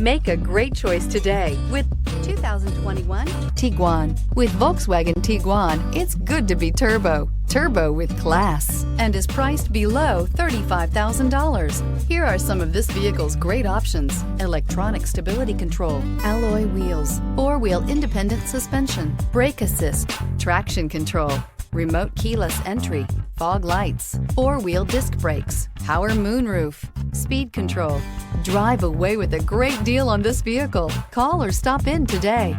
Make a great choice today with 2021 Tiguan. With Volkswagen Tiguan, it's good to be turbo. Turbo with class, and is priced below $35,000. Here are some of this vehicle's great options: electronic stability control, alloy wheels, four-wheel independent suspension, brake assist, traction control, remote keyless entry, fog lights, four-wheel disc brakes, power moonroof, speed control. Drive away with a great deal on this vehicle. Call or stop in today.